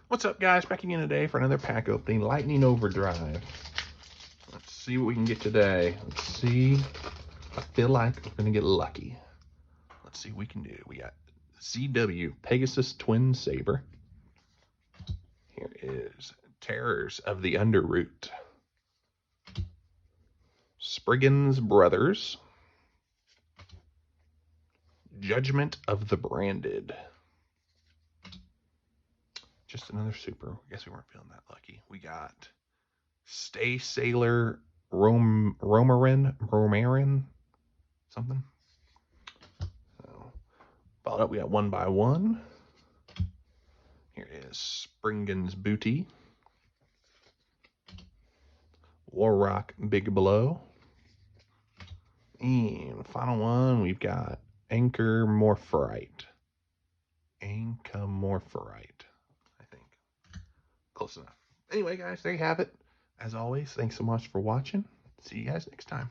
What's up, guys? Back again today for another pack opening, Lightning Overdrive. Let's see what we can get today. Let's see. I feel like we're going to get lucky. Let's see what we can do. We got ZW, Pegasus Twin Saber. Here is Terrors of the Underroot. Spriggan's Brothers. Judgment of the Branded. Just another super. I guess we weren't feeling that lucky. We got Stay Sailor Romarin, something. So, followed up, we got One by One. Here is Spriggan's Booty. Warrock Big Blow. And final one, we've got Anchormorphorite. Anchormorphorite, I think. Close enough. Anyway, guys, there you have it. As always, thanks so much for watching. See you guys next time.